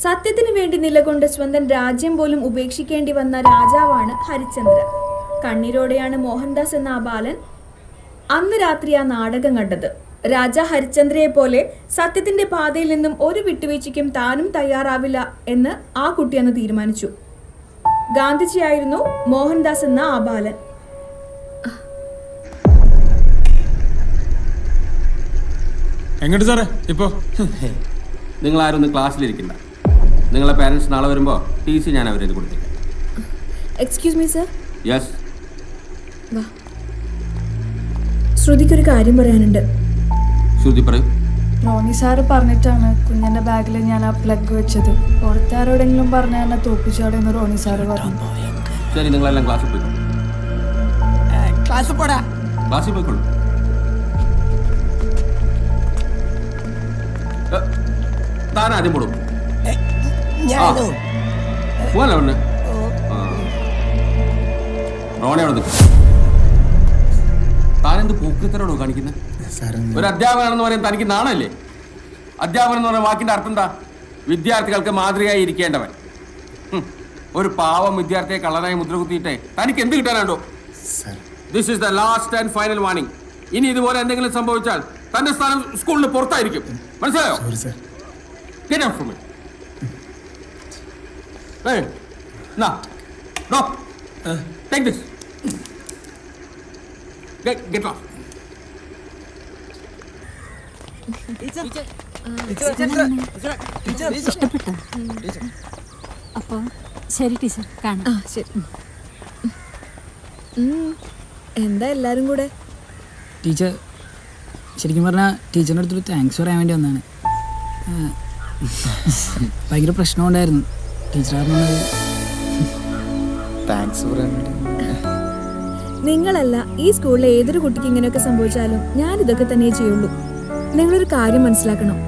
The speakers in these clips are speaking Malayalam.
സത്യത്തിനു വേണ്ടി നിലകൊണ്ട് സ്വന്തം രാജ്യം പോലും ഉപേക്ഷിക്കേണ്ടി വന്ന രാജാവാണ് ഹരിശ്ചന്ദ്ര. കണ്ണീരോടെയാണ് മോഹൻദാസ് എന്ന ആ ബാലൻ അന്ന് രാത്രി ആ നാടകം കണ്ടത്. രാജാ ഹരിശ്ചന്ദ്രയെ പോലെ സത്യത്തിന്റെ പാതയിൽ നിന്നും ഒരു വിട്ടുവീഴ്ചയ്ക്കും താനും തയ്യാറാവില്ല എന്ന് ആ കുട്ടി അന്ന് തീരുമാനിച്ചു. ഗാന്ധിജിയായിരുന്നു മോഹൻദാസ് എന്ന ആ ബാലൻ. എങ്ങോട്ട് സാറേ ഇപ്പോ? നിങ്ങൾ ആരും ഒന്ന് ക്ലാസ്സിലിരിക്കണ്ട. നിങ്ങളെ പാരന്റ്സ് നാളെ വരുമ്പോൾ TC ഞാൻ അവരെ കൊടുത്തേക്കാം. Excuse me sir. യെസ്. ശ്രുതിക്കൊരു കാര്യം പറയാനുണ്ട്. ശ്രുതി പറയൂ. റോണി സാറ് പറഞ്ഞിട്ടാണ് കുഞ്ഞിന്റെ ബാഗിൽ ഞാൻ ആ പ്ലഗ് വെച്ചത്. പുറത്ത് ആരോടെങ്കിലും പറഞ്ഞാൽ എന്നെ തോപ്പിച്ചാടെന്ന് റോണി സാറ് പറഞ്ഞു. ശരി, നിങ്ങളെല്ലാം ക്ലാസ്സിൽ പോയിക്കോളൂ. ക്ലാസ്സിൽ പോയിക്കോളൂ. താൻ ആദ്യം പോടും. പോവല്ലേ ഒന്ന് റോണി അവിടെ നിൽക്കും. താനെന്ത് പൂക്കത്തരോടോ കാണിക്കുന്നത്? ഒരു അധ്യാപകനാണെന്ന് പറയാൻ തനിക്ക് നാണല്ലേ? അധ്യാപകൻ എന്ന് പറയുന്ന വാക്കിന്റെ അർത്ഥം എന്താ? വിദ്യാർത്ഥികൾക്ക് മാതൃകയായി ഇരിക്കേണ്ടവൻ. ഒരു പാവം വിദ്യാർത്ഥിയെ കള്ളനായി മുദ്ര കുത്തിയിട്ടേ തനിക്ക് എന്ത് കിട്ടാനാണ്ടോ? This is the last and final warning. ഇനി ഇതുപോലെ എന്തെങ്കിലും സംഭവിച്ചാൽ തന്റെ സ്ഥാനം സ്കൂളിന് പുറത്തായിരിക്കും. മനസ്സിലായോ? Get out from me. Hey, now, no, take this. Get off. അപ്പൊ ശരി ടീച്ചർ, കാണാം. ശരി. എന്താ എല്ലാരും കൂടെ? ടീച്ചർ ശരിക്കും പറഞ്ഞാൽ ടീച്ചറിൻ്റെ അടുത്തൊരു താങ്ക്സ് പറയാൻ വേണ്ടി വന്നതാണ്. ഭയങ്കര പ്രശ്നമുണ്ടായിരുന്നു ടീച്ചർ പറഞ്ഞത്. നിങ്ങളല്ല, ഈ സ്കൂളിലെ ഏതൊരു കുട്ടിക്ക് ഇങ്ങനെയൊക്കെ സംഭവിച്ചാലും ഞാൻ ഇതൊക്കെ തന്നെ ചെയ്യുള്ളൂ. നിങ്ങളൊരു കാര്യം മനസ്സിലാക്കണം.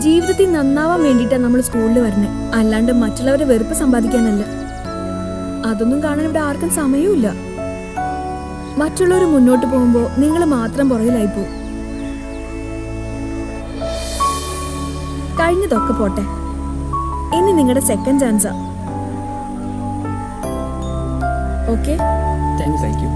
ജീവിതത്തിൽ നന്നാവാൻ വേണ്ടിയിട്ടാണ് നമ്മൾ സ്കൂളിൽ വരുന്നത്, അല്ലാണ്ട് മറ്റുള്ളവരെ വെറുപ്പ് സമ്പാദിക്കാനല്ല. അതൊന്നും കാണാൻ ഇവിടെ ആർക്കും സമയമില്ല. മറ്റുള്ളവർ മുന്നോട്ട് പോകുമ്പോൾ നിങ്ങൾ മാത്രം പുറകിലായിപ്പോ. കഴിഞ്ഞതൊക്കെ പോട്ടെ, ഇനി നിങ്ങളുടെ സെക്കൻഡ് ചാൻസാ. ഓക്കെ? Thank you.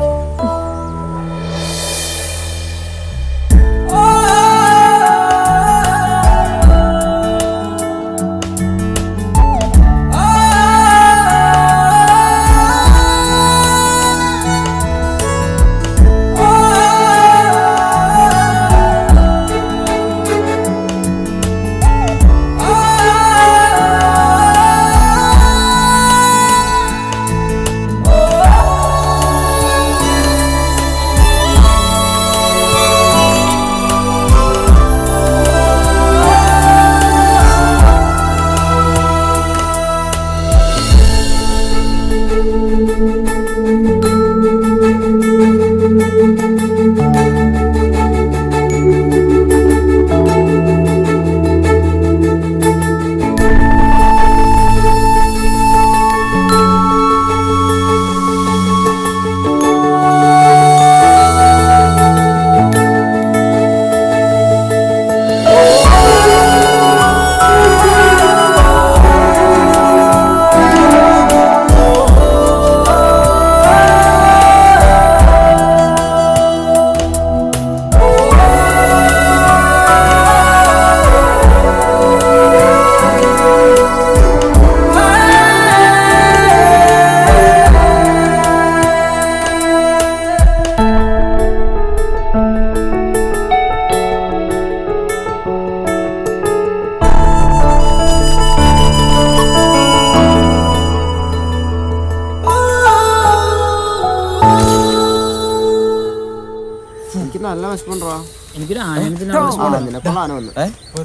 എനിക്കൊരു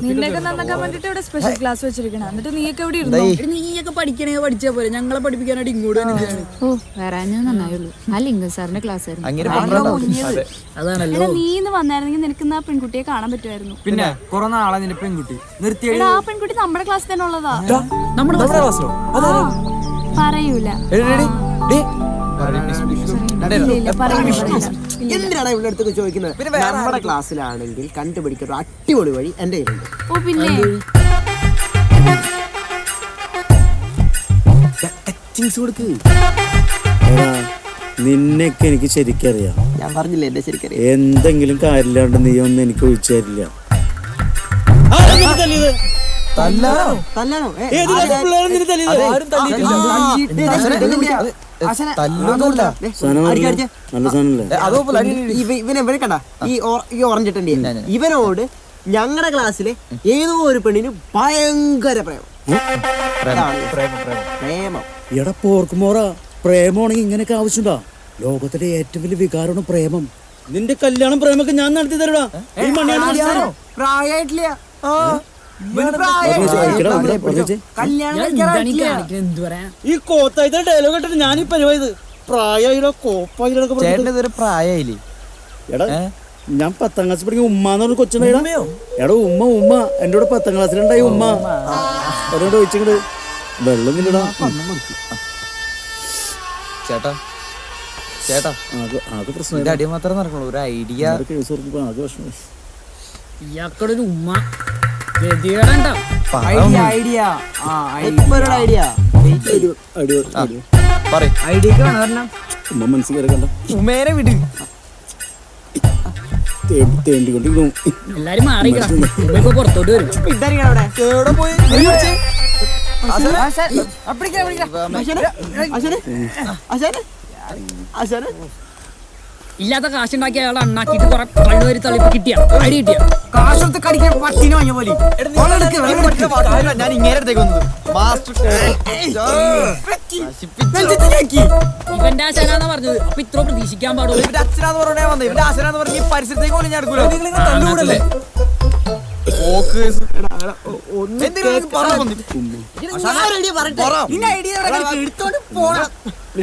നിന്നെയൊക്കെ നന്നാക്കാൻ വേണ്ടിട്ട് ഇവിടെ സ്പെഷ്യൽ ക്ലാസ് വെച്ചിരിക്കണം. എന്നിട്ട് നീയൊക്കെ എവിടെ ഇരുന്നു? നീയൊക്കെ പഠിക്കണേ പഠിച്ചാ പോലെ, ഞങ്ങളെ പഠിപ്പിക്കാനായിട്ട് ഇങ്ങോട്ട് വന്നിട്ടാണ്. ഓ വരാഞ്ഞ നന്നായുള്ളൂ. ആ ലിംഗം സാറിന്റെ ക്ലാസ് ആയിരുന്നു. അതാണല്ലോ. നീ ഇന്ന് വന്നായിരുന്നെങ്കിൽ നിനക്ക് ആ പെൺകുട്ടിയെ കാണാൻ പറ്റുമായിരുന്നു. പിന്നെ കുറെ നാളെ നിന്റെ പെൺകുട്ടി നിർത്തി. ആ പെൺകുട്ടി നമ്മുടെ ക്ലാസ് തന്നെ ഉള്ളതാ. പറയൂല. എന്തിനാണ് ഇവിടെ അടുത്തൊക്കെ ചോദിക്കുന്നത്? നമ്മുടെ ക്ലാസ്സിലാണെങ്കിൽ കണ്ടുപിടിക്കുന്ന ഒരു അടിപൊളി വഴി എന്റെ കയ്യിലുണ്ട്. ഓ പിന്നെ ബ്ലെസ്സിങ്സ് കൊടുക്ക്. നിന്നെയൊക്കെ എനിക്ക് ശരിക്കറിയാം. ഞാൻ പറഞ്ഞില്ലേ എന്റെ ശരിക്കറിയാം. എന്തെങ്കിലും കാര്യമില്ലാണ്ട് നീ ഒന്നും എനിക്ക് ഒഴിച്ചു തരില്ല. തല്ലാനോ? നല്ല സാധനല്ലേ? ഇവനെ കണ്ട ഈ ഓറഞ്ച് ഇട്ടേ ഇവനോട് ഞങ്ങളുടെ ക്ലാസ്സിലെ ഏതോ ഒരു പെണ്ണിന് ഭയങ്കര പ്രേമം. പ്രേമം എടാ പോർക്കുമോറാ, പ്രേമമാണെങ്കിൽ ഇങ്ങനെയൊക്കെ ആവശ്യമുണ്ടാ? ലോകത്തിലെ ഏറ്റവും വലിയ വികാരമാണ് പ്രേമം. നിന്റെ കല്യാണം പ്രേമൊക്കെ ഞാൻ നടത്തി തരടാ. ഈ മണിയാണ് പ്രായമായിട്ടില്ല. എന്ത് പറയാ? ഈ കോത്തായിട്ട് ഡയലോഗ് ഇട്ടിട്ട് ഞാൻ ഈ പരിപാടി പ്രായമായില്ലോ കോപ്പായിട്ടൊക്കെ പ്രായമായില്ലേ? എടാ ഞാൻ 10ാം ക്ലാസ് പഠിക്കുന്ന ഉമ്മാന്ന് പറഞ്ഞ കൊച്ചുണ്ടായിടാ. എടാ ഉമ്മ എന്റെ കൂടെ 10ാം ക്ലാസ്സിലുണ്ടായി ഉമ്മ. അതുകൊണ്ട് ചോദിച്ചിങ്ങട് വെള്ളം നില്ലടാ. ചേട്ടാ ചേട്ടാ ആകെ പ്രശ്നം അടി മാത്രമേ നടക്കുള്ളൂ. ഒരു ഐഡിയ ആകെ പ്രശ്നം. ഇയാൾക്കടെ ഒരു ഉമ്മ ഗതികേടണ്ട. ഐഡിയ ഐഡിയക്ക് വേണം. ഉമ്മ മനസ്സിൽ കിടക്കണ്ട. ഉമ്മേനെ വിട്. തേണ്ടിക്കൊണ്ടിരിക്കും. എല്ലാരും മാറിക്കണം. ഇപ്പൊ പുറത്തോട്ട് വരും. ഇല്ലാത്ത കാശുണ്ടാക്കി അയാൾ അണ്ണാക്കിട്ട് കുറെ കള്ളുവരി തളിപ്പ് കിട്ടിയ അടി കിട്ടിയ കാശത്ത് കടിക്കാൻ പട്ടിന് വാങ്ങിയ പോലെ. ഞാൻ ഇങ്ങനെ അടുത്തേക്ക് വന്നത് ഇവന്റെ ആശാനാന്നാ പറഞ്ഞത്. അപ്പൊ ഇത്ര പ്രതീക്ഷിക്കാൻ പാടുള്ളൂ. ഇവന്റെ അച്ഛനാന്ന് പറഞ്ഞാ വന്നത്. ഇവന്റെ ആശനാന്ന് പറഞ്ഞ ഈ പരിസരത്തേക്ക് പോലും ഞാൻ എടുക്കൂല.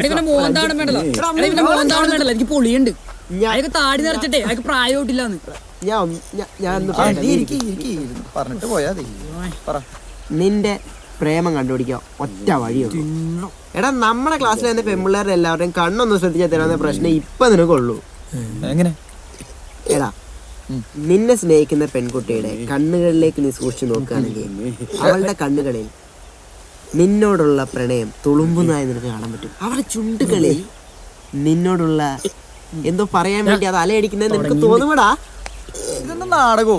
ഇവന്റെ മോന്താണ് വേണ്ടല്ലോ. ഇവന്റെ മോന്താണ് വേണ്ടല്ലോ. എനിക്ക് പൊളിയുണ്ട്. അയാൾക്ക് താടി നിറച്ചിട്ടേ അയാൾക്ക് പ്രായമായിട്ടില്ലാന്ന്. പറഞ്ഞിട്ട് പോയാ നിന്റെ പ്രേമം കണ്ടുപിടിക്കാൻ ഒറ്റ വഴിയുള്ളൂ. എടാ നമ്മുടെ ക്ലാസ്സിൽ തന്നെ പെൺപിള്ളേരുടെ എല്ലാവരുടെയും കണ്ണൊന്നും ശ്രദ്ധിച്ചാൽ തരാവുന്ന പ്രശ്നം ഇപ്പൊ നിനക്കുള്ളൂ. എങ്ങനെ? എടാ നിന്നെ സ്നേഹിക്കുന്ന പെൺകുട്ടിയുടെ കണ്ണുകളിലേക്ക് നീ സൂക്ഷിച്ചു നോക്കുകയാണെങ്കിൽ അവളുടെ കണ്ണുകളിൽ നിന്നോടുള്ള പ്രണയം തുളുമ്പുന്നതായി നിനക്ക് കാണാൻ പറ്റും. അവളുടെ ചുണ്ടുകളിൽ നിന്നോടുള്ള എന്തോ പറയാൻ വേണ്ടി അത് അലയടിക്കുന്നത് നിനക്ക് തോന്നുമടാ. ഇതൊന്നും നാടകോ?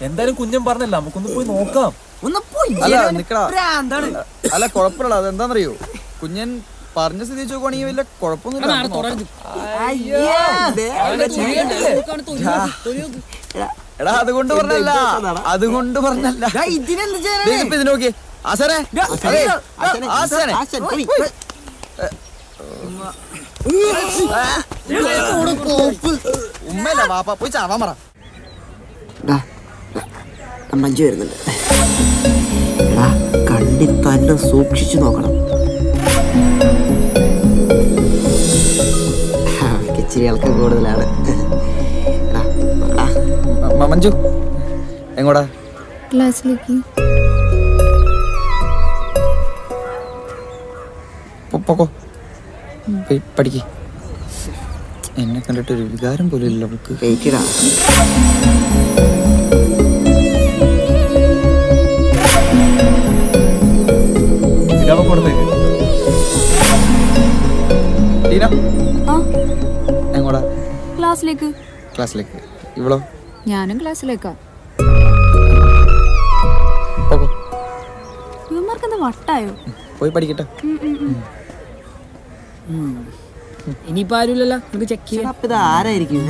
എന്തായാലും കുഞ്ഞൻ പറഞ്ഞല്ല, നമുക്കൊന്ന് പോയി നോക്കാം. അല്ല കുഴപ്പമില്ല. അതെന്താന്നറിയോ, കുഞ്ഞൻ പറഞ്ഞ സ്ഥിതി നോക്കുവാണെങ്കിൽ വലിയ കുഴപ്പമൊന്നുമില്ല. എടാ അതുകൊണ്ട് പറഞ്ഞല്ല, അതുകൊണ്ട് പറഞ്ഞല്ല. ഇതിന് നോക്കിയേ ആശാനെ, ആശാനെ ഉമ്മല്ല വാപ്പ പോയി ചാവാൻ പറ. മഞ്ജു വരുന്നുണ്ട്. എടാ കണ്ടി തന്നെ സൂക്ഷിച്ചു നോക്കണം. ഇച്ചിരി ആൾക്ക് കൂടുതലാണ്. മഞ്ജു എങ്ങോടാ? ക്ലാസ്സിലേക്ക്. പൊക്കോ പോയി പഠിക്ക്. എന്നെ കണ്ടിട്ടൊരു വികാരം പോലും ഇല്ല അവൾക്ക്. കഴിക്കടാ. എങ്ങോടാ? ക്ലാസ്സിലേക്ക്. ക്ലാസ്സിലേക്ക്. ഇവളോ? ഞാനും ക്ലാസ്സിലേക്കാ. പൊക്കോ. ഇവന്മാർക്ക് എന്താ വട്ടായോ? പോയി പഠിക്കട്ടെ. ഇനിയിപ്പോ ആരുമില്ലല്ലോ, നമുക്ക് ചെക്ക് ചെയ്യാം. ഇത് ആരായിരിക്കും?